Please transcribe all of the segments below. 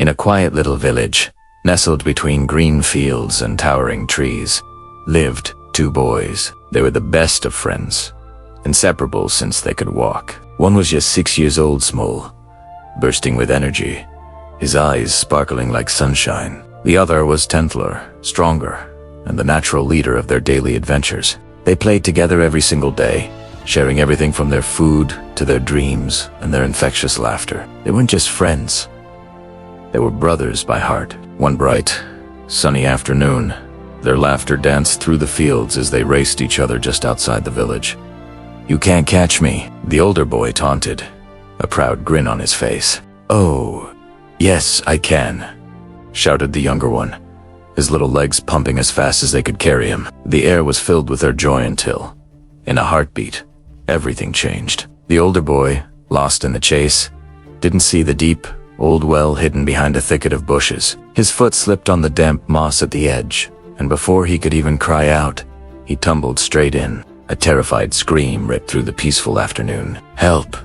In a quiet little village, nestled between green fields and towering trees, lived two boys. They were the best of friends, inseparable since they could walk. One was just 6 years old, small, bursting with energy, his eyes sparkling like sunshine. The other was gentler, stronger, and the natural leader of their daily adventures. They played together every single day, sharing everything from their food to their dreams and their infectious laughter. They weren't just friends. They were brothers by heart. One bright, sunny afternoon, their laughter danced through the fields as they raced each other just outside the village. "You can't catch me," the older boy taunted, a proud grin on his face. "Oh, yes, I can," shouted the younger one, his little legs pumping as fast as they could carry him. The air was filled with their joy until, in a heartbeat, everything changed. The older boy, lost in the chase, didn't see the deep, old well hidden behind a thicket of bushes. His foot slipped on the damp moss at the edge, and before he could even cry out, he tumbled straight in. A terrified scream ripped through the peaceful afternoon. "Help!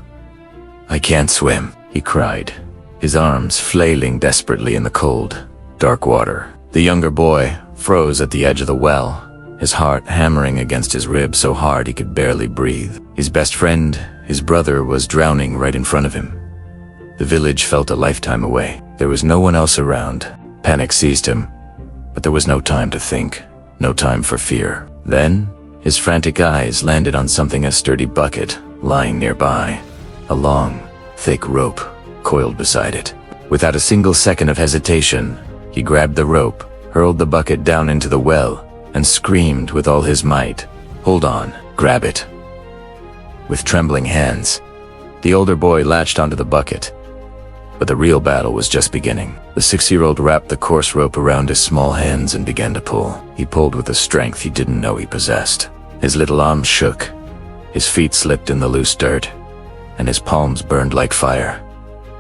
I can't swim," he cried, his arms flailing desperately in the cold, dark water. The younger boy froze at the edge of the well, his heart hammering against his ribs so hard he could barely breathe. His best friend, his brother, was drowning right in front of him. The village felt a lifetime away. There was no one else around. Panic seized him, but there was no time to think, no time for fear. Then, his frantic eyes landed on something, a sturdy bucket lying nearby, a long, thick rope coiled beside it. Without a single second of hesitation, he grabbed the rope, hurled the bucket down into the well, and screamed with all his might, "Hold on, grab it." With trembling hands, the older boy latched onto the bucket. But the real battle was just beginning. The 6-year-old wrapped the coarse rope around his small hands and began to pull. He pulled with a strength he didn't know he possessed. His little arms shook, his feet slipped in the loose dirt, and his palms burned like fire.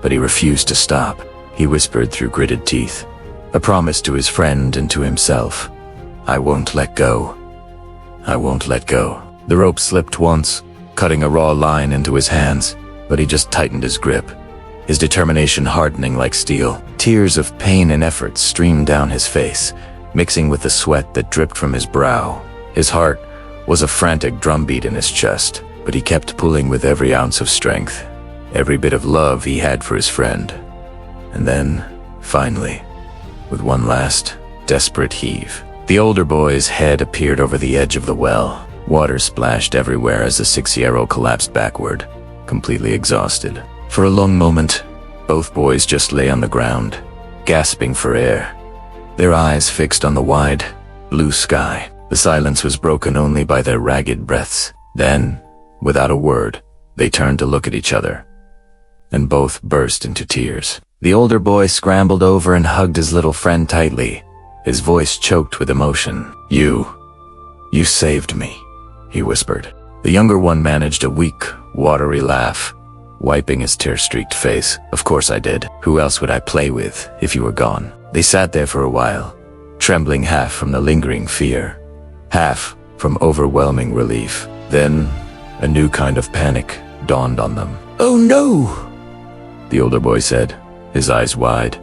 But he refused to stop. He whispered through gritted teeth, a promise to his friend and to himself. "I won't let go. I won't let go." The rope slipped once, cutting a raw line into his hands, but he just tightened his grip, his determination hardening like steel. Tears of pain and effort streamed down his face, mixing with the sweat that dripped from his brow. His heart was a frantic drumbeat in his chest, but he kept pulling with every ounce of strength, every bit of love he had for his friend. And then, finally, with one last, desperate heave, the older boy's head appeared over the edge of the well. Water splashed everywhere as the 6-year-old collapsed backward, completely exhausted. For a long moment, both boys just lay on the ground, gasping for air, their eyes fixed on the wide, blue sky. The silence was broken only by their ragged breaths. Then, without a word, they turned to look at each other, and both burst into tears. The older boy scrambled over and hugged his little friend tightly, his voice choked with emotion. You saved me," he whispered. The younger one managed a weak, watery laugh, wiping his tear-streaked face. "Of course I did. Who else would I play with if you were gone?" They sat there for a while, trembling half from the lingering fear, half from overwhelming relief. Then, a new kind of panic dawned on them. "Oh no!" the older boy said, his eyes wide.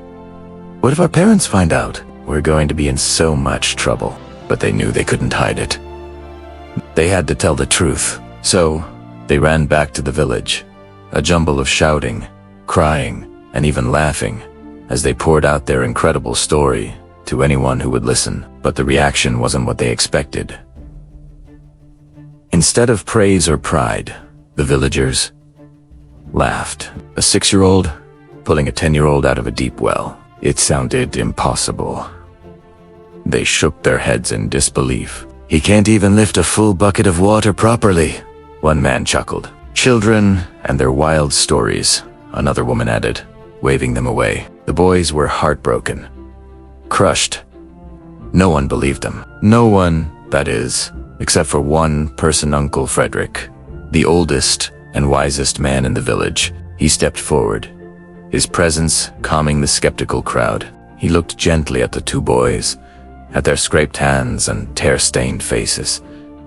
"What if our parents find out? We're going to be in so much trouble." But they knew they couldn't hide it. They had to tell the truth. So, they ran back to the village, a jumble of shouting, crying, and even laughing, as they poured out their incredible story to anyone who would listen. But the reaction wasn't what they expected. Instead of praise or pride, the villagers laughed. A 6-year-old pulling a 10-year-old out of a deep well. It sounded impossible. They shook their heads in disbelief. "He can't even lift a full bucket of water properly," one man chuckled. "Children and their wild stories," another woman added, waving them away. The boys were heartbroken, crushed. No one believed them. No one, that is, except for one person, Uncle Frederick, the oldest and wisest man in the village. He stepped forward, his presence calming the skeptical crowd. He looked gently at the two boys, at their scraped hands and tear-stained faces,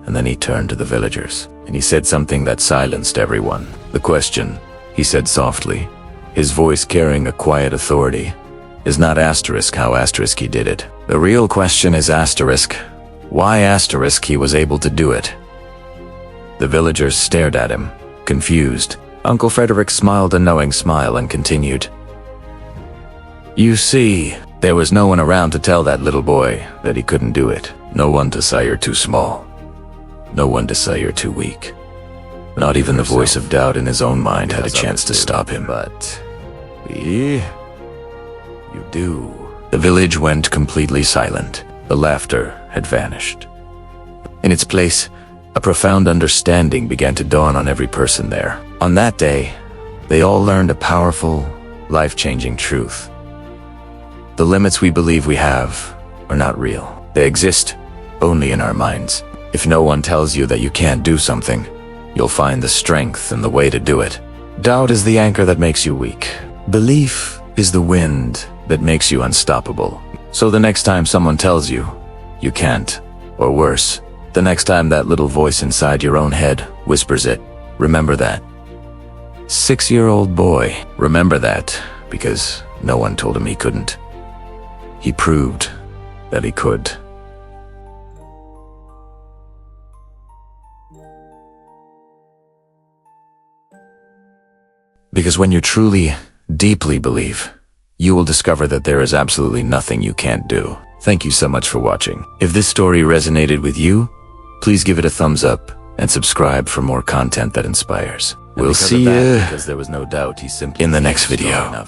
and then he turned to the villagers, and he said something that silenced everyone. "The question," he said softly, his voice carrying a quiet authority, is not asterisk how asterisk he did it. The real question is asterisk why asterisk he was able to do it. The villagers stared at him, confused. Uncle Frederick smiled a knowing smile and continued. You see, there was no one around to tell that little boy that he couldn't do it. No one to say you're too small. No one to say you're too weak. Not even the voice of doubt in his own mind had a chance to stop him. But you do. The village went completely silent. The laughter had vanished. In its place, a profound understanding began to dawn on every person there. On that day, they all learned a powerful, life-changing truth. The limits we believe we have are not real. They exist only in our minds. If no one tells you that you can't do something, you'll find the strength and the way to do it. Doubt is the anchor that makes you weak. Belief is the wind that makes you unstoppable. So the next time someone tells you, you can't, or worse, the next time that little voice inside your own head whispers it, remember that. 6-year-old boy, remember that, because no one told him he couldn't. He proved that he could. Because when you truly, deeply believe, you will discover that there is absolutely nothing you can't do. Thank you so much for watching. If this story resonated with you, please give it a thumbs up and subscribe for more content that inspires. We'll see you in the next video.